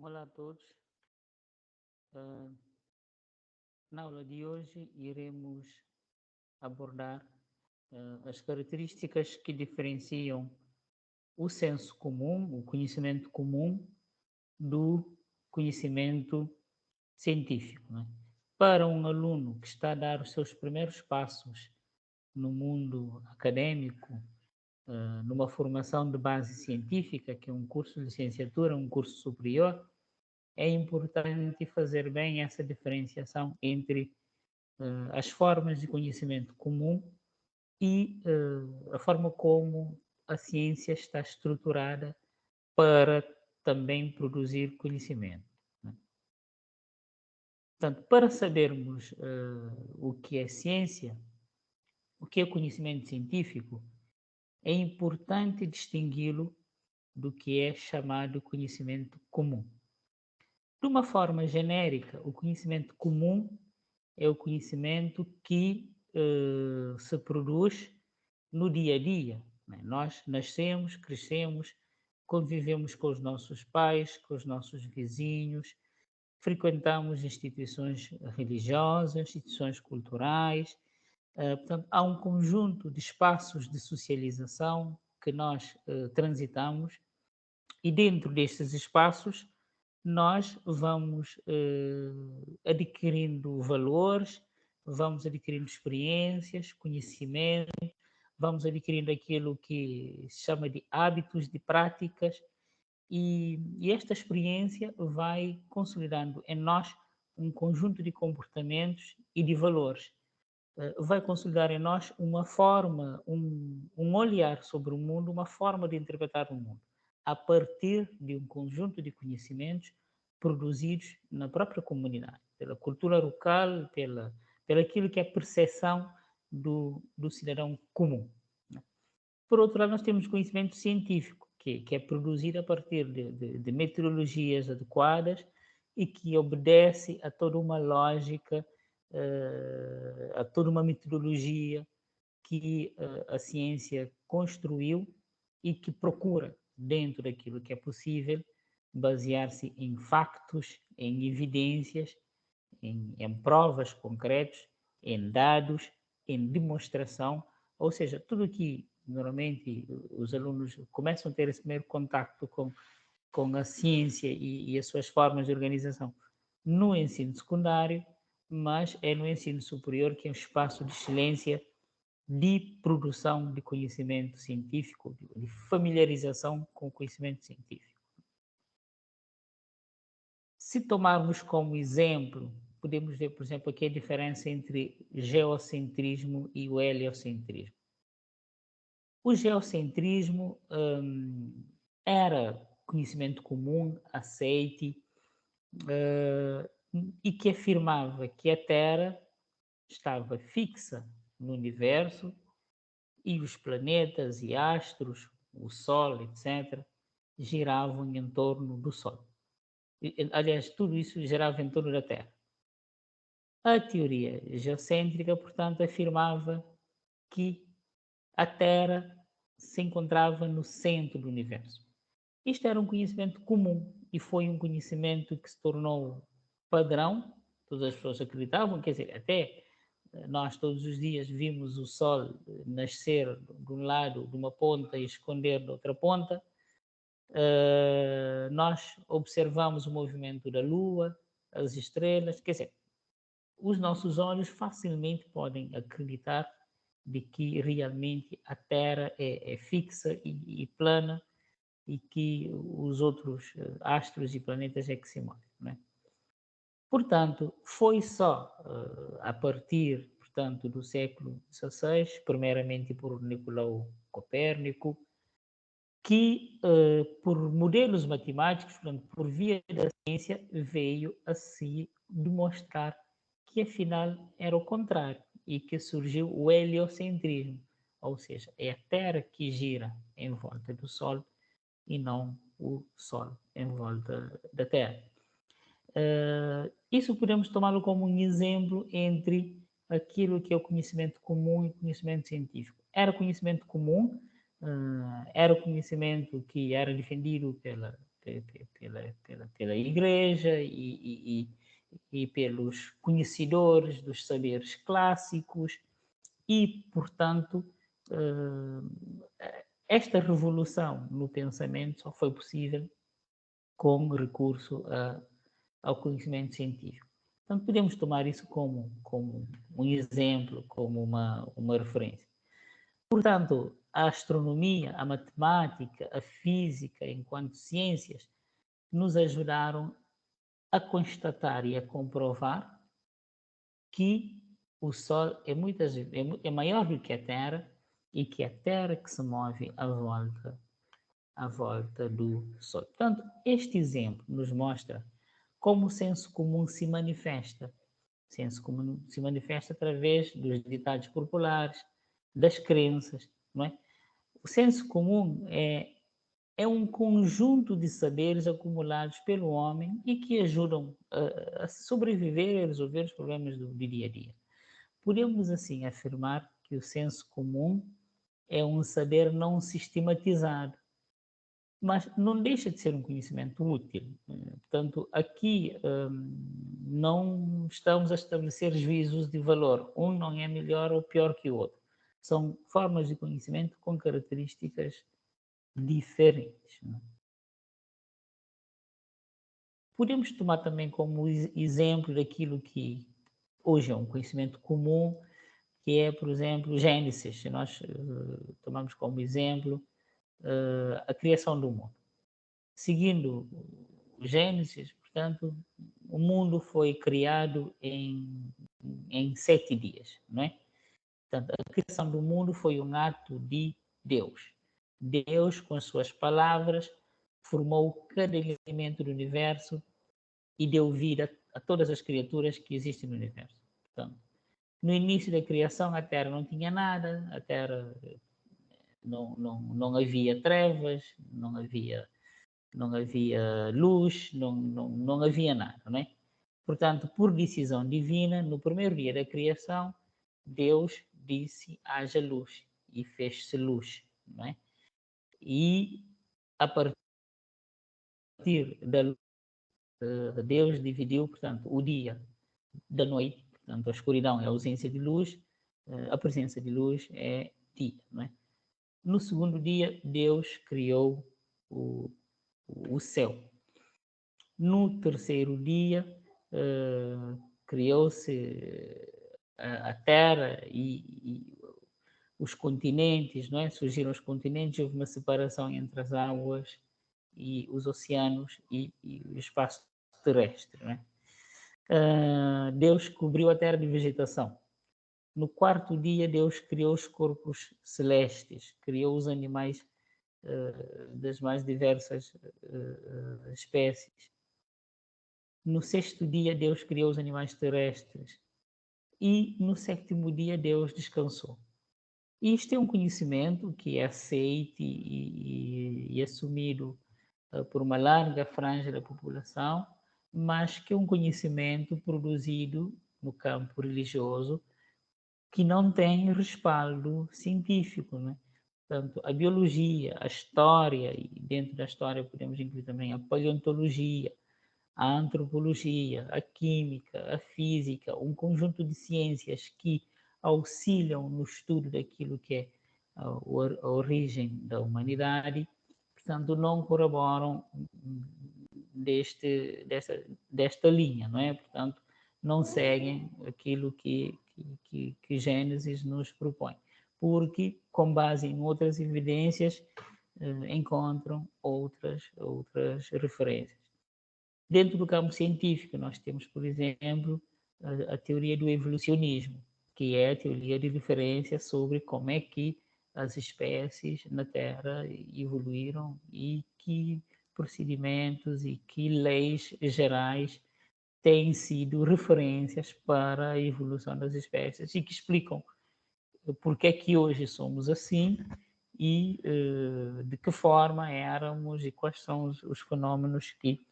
Olá a todos. Ah, Na aula de hoje iremos abordar as características que diferenciam o senso comum, o conhecimento comum, do conhecimento científico, né? Para um aluno que está a dar os seus primeiros passos no mundo acadêmico, numa formação de base científica, que é um curso de licenciatura, um curso superior, é importante fazer bem essa diferenciação entre as formas de conhecimento comum e a forma como a ciência está estruturada para também produzir conhecimento, né? Portanto, para sabermos o que é ciência, o que é conhecimento científico, é importante distingui-lo do que é chamado conhecimento comum. De uma forma genérica, o conhecimento comum é o conhecimento que se produz no dia a dia, né? Nós nascemos, crescemos, convivemos com os nossos pais, com os nossos vizinhos, frequentamos instituições religiosas, instituições culturais. Portanto, há um conjunto de espaços de socialização que nós transitamos, e dentro destes espaços nós vamos adquirindo valores, vamos adquirindo experiências, conhecimento, vamos adquirindo aquilo que se chama de hábitos, de práticas, e esta experiência vai consolidando em nós um conjunto de comportamentos e de valores. Vai consolidar em nós uma forma, um olhar sobre o mundo, uma forma de interpretar o mundo, a partir de um conjunto de conhecimentos produzidos na própria comunidade, pela cultura local, pela aquilo que é a percepção do cidadão comum, né? Por outro lado, nós temos conhecimento científico, que é produzido a partir de metodologias adequadas e que obedece a toda uma lógica, a toda uma metodologia que a ciência construiu e que procura, dentro daquilo que é possível, basear-se em factos, em evidências, em provas concretas, em dados, em demonstração, ou seja, tudo que normalmente os alunos começam a ter esse primeiro contacto com a ciência e as suas formas de organização no ensino secundário, mas é no ensino superior que é um espaço de excelência de produção de conhecimento científico, de familiarização com o conhecimento científico. Se tomarmos como exemplo, podemos ver, por exemplo, aqui a diferença entre geocentrismo e o heliocentrismo. O geocentrismo era conhecimento comum, aceite, e que afirmava que a Terra estava fixa no universo e os planetas e astros, o Sol, etc., giravam em torno do Sol. Aliás, tudo isso girava em torno da Terra. A teoria geocêntrica, portanto, afirmava que a Terra se encontrava no centro do universo. Isto era um conhecimento comum e foi um conhecimento que se tornou padrão. Todas as pessoas acreditavam, quer dizer, até nós todos os dias vimos o Sol nascer de um lado, de uma ponta, e esconder da outra ponta. Nós observamos o movimento da Lua, as estrelas, quer dizer, os nossos olhos facilmente podem acreditar de que realmente a Terra é fixa e plana e que os outros astros e planetas é que se movem, né? Portanto, foi só a partir, portanto, do século XVI, primeiramente por Nicolau Copérnico, que por modelos matemáticos, portanto, por via da ciência, veio a se demonstrar que afinal era o contrário e que surgiu o heliocentrismo, ou seja, é a Terra que gira em volta do Sol e não o Sol em volta da Terra. Isso podemos tomá-lo como um exemplo entre aquilo que é o conhecimento comum e o conhecimento científico. Era conhecimento comum, era o conhecimento que era defendido pela Igreja e pelos conhecedores dos saberes clássicos e, portanto, esta revolução no pensamento só foi possível com recurso ao conhecimento científico. Então, podemos tomar isso como um exemplo, como uma referência. Portanto, a astronomia, a matemática, a física, enquanto ciências, nos ajudaram a constatar e a comprovar que o Sol é maior do que a Terra e que a Terra que se move à volta do Sol. Portanto, este exemplo nos mostra como o senso comum se manifesta. O senso comum se manifesta através dos ditados populares, das crenças, não é? O senso comum é um conjunto de saberes acumulados pelo homem e que ajudam a sobreviver e a resolver os problemas do dia a dia. Podemos, assim, afirmar que o senso comum é um saber não sistematizado, mas não deixa de ser um conhecimento útil. Portanto, aqui não estamos a estabelecer juízos de valor. Um não é melhor ou pior que o outro. São formas de conhecimento com características diferentes. Podemos tomar também como exemplo daquilo que hoje é um conhecimento comum, que é, por exemplo, Gênesis. Se nós tomamos como exemplo a criação do mundo. Seguindo o Gênesis, portanto, o mundo foi criado em 7 dias, não é? Portanto, a criação do mundo foi um ato de Deus. Deus, com as suas palavras, formou cada elemento do universo e deu vida a todas as criaturas que existem no universo. Portanto, no início da criação, a Terra não tinha nada, a Terra não havia trevas, não havia luz, não havia nada, não é? Portanto, por decisão divina, no primeiro dia da criação, Deus disse: haja luz, e fez-se luz, não é? E a partir da luz, Deus dividiu, portanto, o dia da noite, portanto, a escuridão é a ausência de luz, a presença de luz é dia, não é? No segundo dia, Deus criou o céu. No terceiro dia, criou-se a Terra e os continentes, não é? Surgiram os continentes, houve uma separação entre as águas e os oceanos e o espaço terrestre, não é? Deus cobriu a Terra de vegetação. No quarto dia, Deus criou os corpos celestes, criou os animais das mais diversas espécies. No sexto dia, Deus criou os animais terrestres. E no sétimo dia, Deus descansou. E isto é um conhecimento que é aceito e assumido por uma larga franja da população, mas que é um conhecimento produzido no campo religioso que não tem respaldo científico, né? Portanto, a biologia, a história, e dentro da história podemos incluir também a paleontologia, a antropologia, a química, a física, um conjunto de ciências que auxiliam no estudo daquilo que é a origem da humanidade, portanto, não corroboram desta linha, não é? Portanto, não seguem aquilo que Gênesis nos propõe, porque, com base em outras evidências, encontram outras referências. Dentro do campo científico, nós temos, por exemplo, a teoria do evolucionismo, que é a teoria de referência sobre como é que as espécies na Terra evoluíram e que procedimentos e que leis gerais têm sido referências para a evolução das espécies e que explicam porque é que hoje somos assim e de que forma éramos e quais são os fenómenos que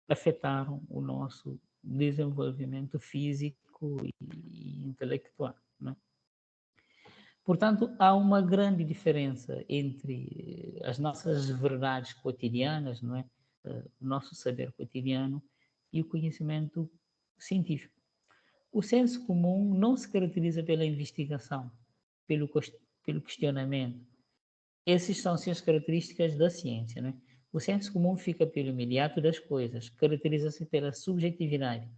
afetaram o nosso desenvolvimento físico e intelectual, não é? Portanto, há uma grande diferença entre as nossas verdades cotidianas, não é? o nosso saber cotidiano e o conhecimento científico. O senso comum não se caracteriza pela investigação, pelo questionamento. Essas são as características da ciência, né? O senso comum fica pelo imediato das coisas, caracteriza-se pela subjetividade.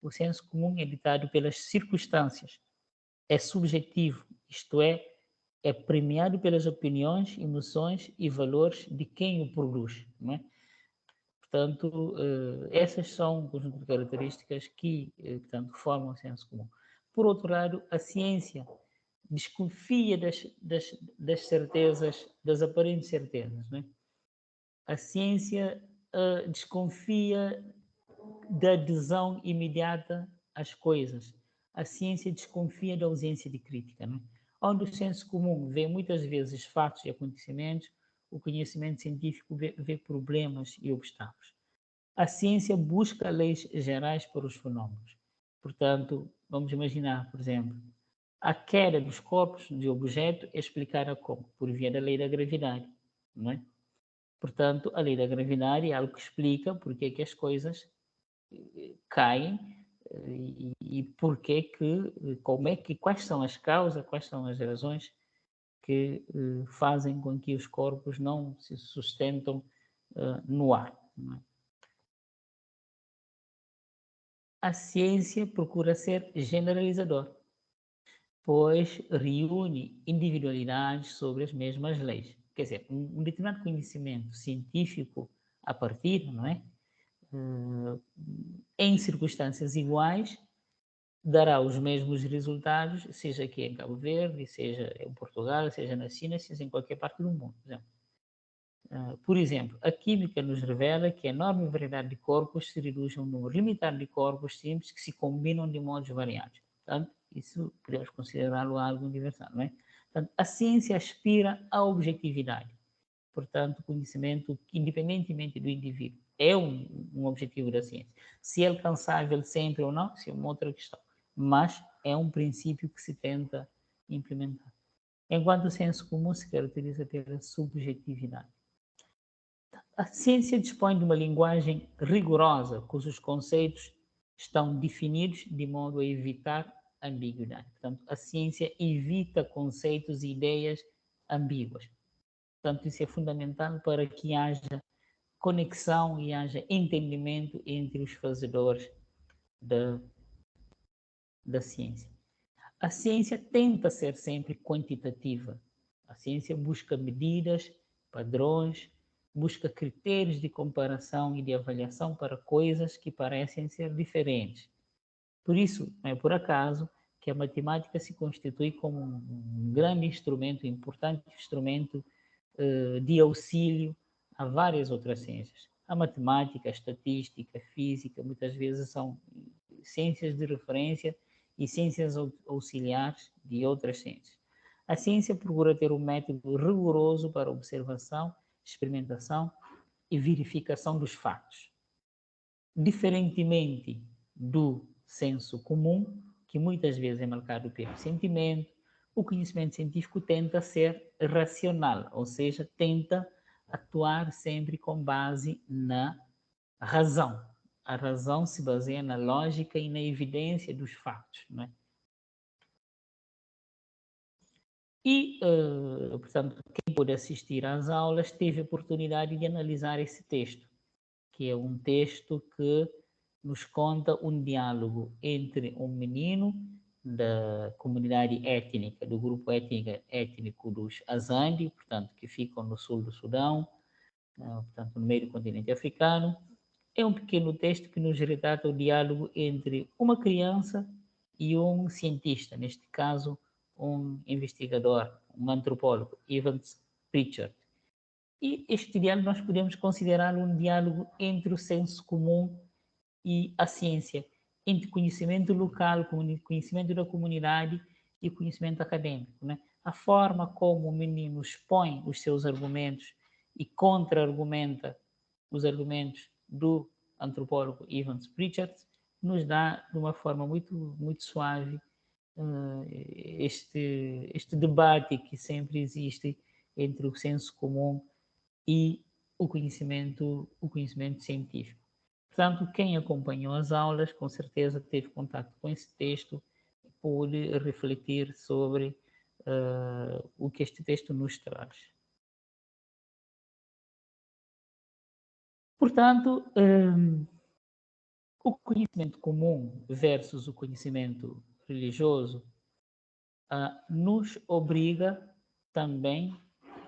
O senso comum é ditado pelas circunstâncias, é subjetivo, isto é premiado pelas opiniões, emoções e valores de quem o produz, não é? Portanto, essas são um conjunto de características que, portanto, formam o senso comum. Por outro lado, a ciência desconfia das certezas, das aparentes certezas, não é? A ciência desconfia da adesão imediata às coisas. A ciência desconfia da ausência de crítica, não é? Onde o senso comum vê muitas vezes fatos e acontecimentos, o conhecimento científico vê problemas e obstáculos. A ciência busca leis gerais para os fenómenos. Portanto, vamos imaginar, por exemplo, a queda dos corpos de objeto é explicada como? Por via da lei da gravidade, não é? Portanto, a lei da gravidade é algo que explica porque é que as coisas caem e porque que, como é que, quais são as causas, quais são as razões que fazem com que os corpos não se sustentam no ar. Não é? A ciência procura ser generalizador, pois reúne individualidades sobre as mesmas leis. Quer dizer, um determinado conhecimento científico a partir, não é? Em circunstâncias iguais, dará os mesmos resultados, seja aqui em Cabo Verde, seja em Portugal, seja na China, seja em qualquer parte do mundo. Por exemplo, a química nos revela que a enorme variedade de corpos se reduz a um número limitado de corpos simples que se combinam de modos variados. Portanto, isso podemos considerá-lo algo universal, não é? Portanto, a ciência aspira à objetividade. Portanto, o conhecimento, independentemente do indivíduo, é um objetivo da ciência. Se é alcançável sempre ou não, isso é uma outra questão. Mas é um princípio que se tenta implementar. Enquanto o senso comum se caracteriza pela subjetividade. A ciência dispõe de uma linguagem rigorosa, cujos conceitos estão definidos de modo a evitar ambiguidade. Portanto, a ciência evita conceitos e ideias ambíguas. Portanto, isso é fundamental para que haja conexão e haja entendimento entre os fazedores da ciência. A ciência tenta ser sempre quantitativa. A ciência busca medidas, padrões, busca critérios de comparação e de avaliação para coisas que parecem ser diferentes. Por isso, não é por acaso que a matemática se constitui como um grande instrumento, importante instrumento de auxílio a várias outras ciências. A matemática, a estatística, a física, muitas vezes são ciências de referência e ciências auxiliares de outras ciências. A ciência procura ter um método rigoroso para observação, experimentação e verificação dos fatos. Diferentemente do senso comum, que muitas vezes é marcado pelo sentimento, o conhecimento científico tenta ser racional, ou seja, tenta atuar sempre com base na razão. A razão se baseia na lógica e na evidência dos fatos, não é? E, portanto, quem pôde assistir às aulas teve a oportunidade de analisar esse texto, que é um texto que nos conta um diálogo entre um menino da comunidade étnica, do grupo étnico dos Azande, portanto, que ficam no sul do Sudão, portanto, no meio do continente africano. É um pequeno texto que nos retrata o diálogo entre uma criança e um cientista, neste caso, um investigador, um antropólogo, Evans Pritchard. E este diálogo nós podemos considerá-lo um diálogo entre o senso comum e a ciência, entre conhecimento local, conhecimento da comunidade e conhecimento acadêmico, né? A forma como o menino expõe os seus argumentos e contra-argumenta os argumentos do antropólogo Evans Pritchard nos dá de uma forma muito suave este debate que sempre existe entre o senso comum e o conhecimento científico. Portanto, quem acompanhou as aulas, com certeza teve contato com esse texto e pôde refletir sobre o que este texto nos traz. Portanto, o conhecimento comum versus o conhecimento religioso nos obriga também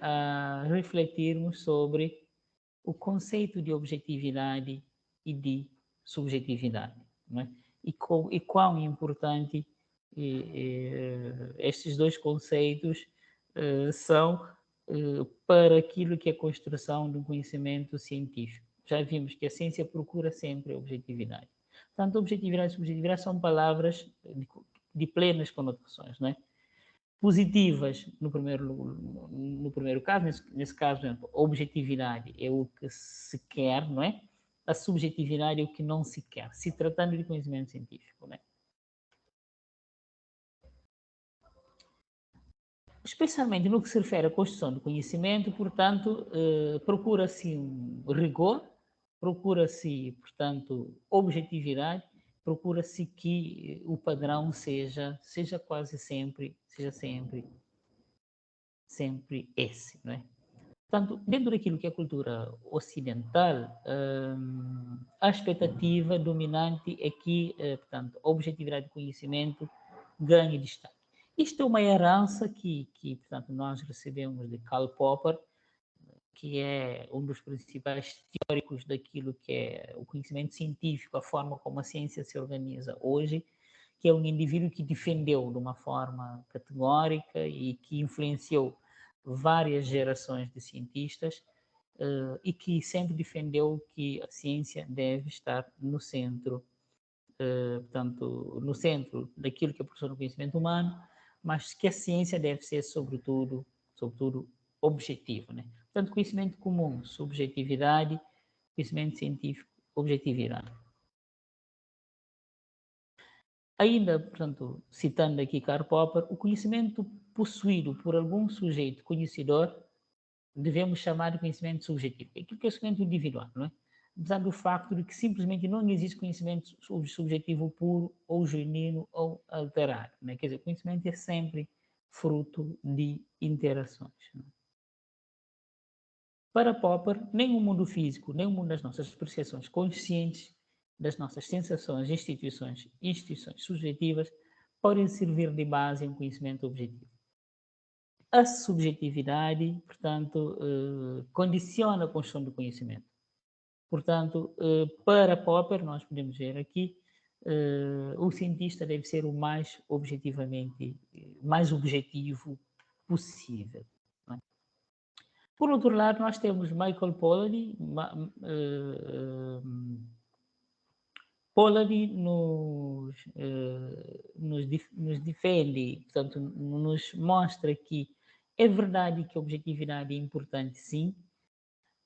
a refletirmos sobre o conceito de objetividade e de subjetividade, não é? E quão importante estes dois conceitos são para aquilo que é a construção de um conhecimento científico. Já vimos que a ciência procura sempre a objetividade. Portanto, objetividade e subjetividade são palavras de plenas conotações, não é? Positivas no primeiro caso, nesse caso, por exemplo, objetividade é o que se quer, não é? A subjetividade é o que não se quer, se tratando de conhecimento científico, não é? Especialmente no que se refere à construção do conhecimento, portanto, procura-se um rigor, procura-se, portanto, objetividade, procura-se que o padrão seja sempre esse, não é? Portanto, dentro daquilo que é a cultura ocidental, a expectativa dominante é que, portanto, a objetividade do conhecimento ganhe destaque. Isto é uma herança que portanto, nós recebemos de Karl Popper, que é um dos principais teóricos daquilo que é o conhecimento científico, a forma como a ciência se organiza hoje, que é um indivíduo que defendeu de uma forma categórica e que influenciou várias gerações de cientistas e que sempre defendeu que a ciência deve estar no centro, portanto, no centro daquilo que é a produção do conhecimento humano, mas que a ciência deve ser, sobretudo objetiva, né? Portanto, conhecimento comum, subjetividade, conhecimento científico, objetividade. Ainda, portanto, citando aqui Karl Popper, o conhecimento possuído por algum sujeito conhecedor devemos chamar de conhecimento subjetivo. Aquilo que é conhecimento individual, não é? Apesar do facto de que simplesmente não existe conhecimento subjetivo puro ou genuíno ou alterado, não é? Quer dizer, o conhecimento é sempre fruto de interações. Não é? Para Popper, nem o mundo físico, nem o mundo das nossas percepções conscientes, das nossas sensações, instituições subjetivas, podem servir de base a um conhecimento objetivo. A subjetividade, portanto, condiciona a construção do conhecimento. Portanto, para Popper, nós podemos ver aqui, o cientista deve ser o mais mais objetivo possível. Não é? Por outro lado, nós temos Michael Polanyi. Polanyi nos defende, portanto, nos mostra que é verdade que a objetividade é importante, sim,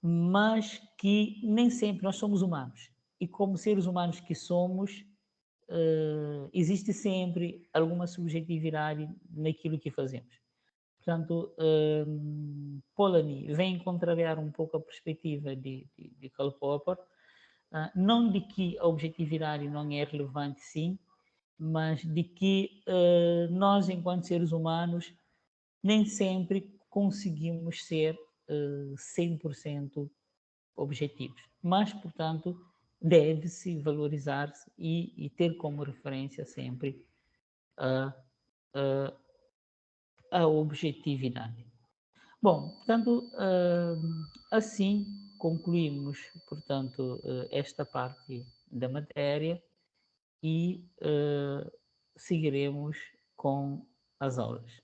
mas que nem sempre nós somos humanos. E como seres humanos que somos, existe sempre alguma subjetividade naquilo que fazemos. Portanto, Polanyi vem contrariar um pouco a perspectiva de Karl Popper, não de que a objetividade não é relevante, sim, mas de que nós, enquanto seres humanos, nem sempre conseguimos ser 100% objetivos. Mas, portanto, deve-se valorizar-se e ter como referência sempre a objetividade. Bom, portanto, assim concluímos, portanto, esta parte da matéria e seguiremos com as aulas.